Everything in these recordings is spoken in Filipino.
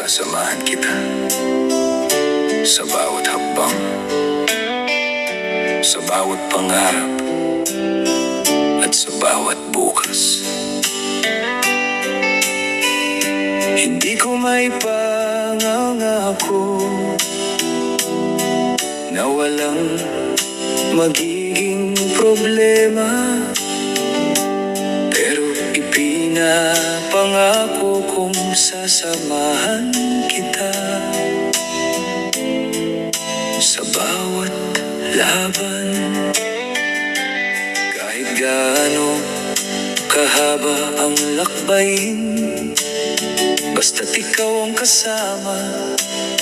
Sasamahan kita sa bawat hakbang, sa bawat pangarap, at sa bawat bukas. Hindi ko may pangangako na walang magiging problema, pero ipinapangako kong sasamahan kita sa bawat laban. Kahit gaano kahaba ang lakbayin, basta't ikaw ang kasama,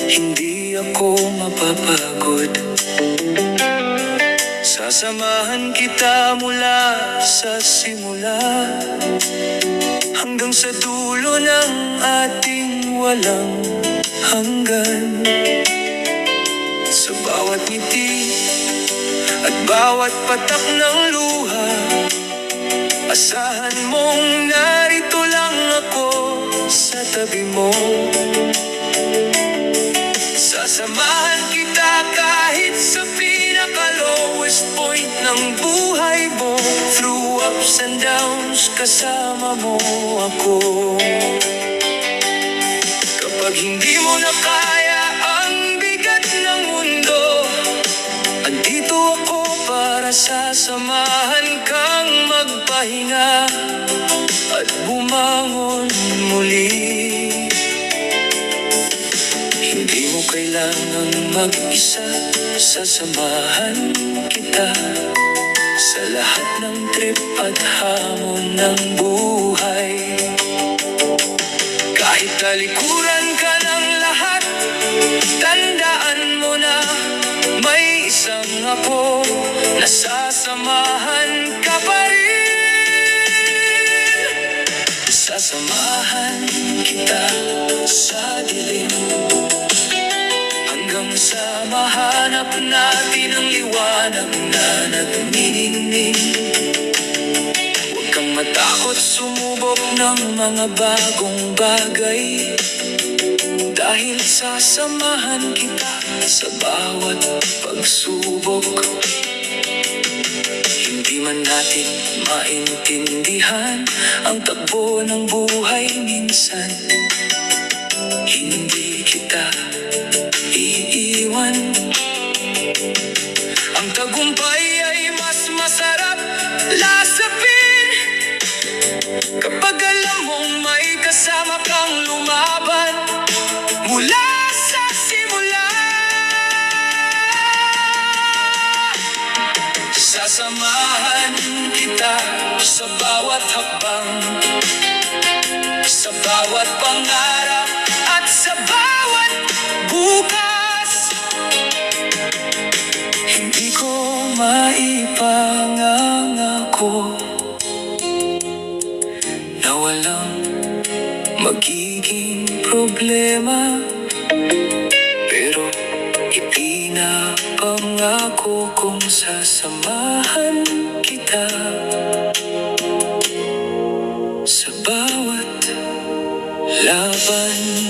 hindi ako mapapagod. Sasamahan kita mula sa simula hanggang sa dulo ng ating walang hanggan. Sa bawat ngiti at bawat patak ng luha, asahan mong narito lang ako sa tabi mo. Sasamahan kita kahit sa pinaka-lowest point ng buhay mo. Through ups and downs, kasama mo ako. Kapag hindi mo na kaya ang bigat ng mundo, andito ako para sasamahan kang magpahinga at bumangon muli. Hindi mo kailangang mag-isa, sasamahan kita sa lahat ng trip at hamon ng buhay. Kahit talikuran ka ng lahat, tandaan mo na may isang ako na sasamahan ka pa rin. Sasamahan kita sa dilim hanggang sa mahanap natin ang liwanag na nagniningning. Huwag kang matakot sumubok ng mga bagong bagay, dahil sasamahan kita sa bawat pagsubok. Hindi man natin maintindihan ang takbo ng buhay minsan, hindi kita iiwan. Ang tagumpay ay mas masarap lasapin kapag alam mong may kasama kang lumaban mula sa simula. Sasamahan kita sa bawat hakbang, sa bawat pangarap, at sa bawat bukas. Hindi ko maipangangako na walang magiging problema, pero ipinapangako kong sasamahan kita sa bawat laban.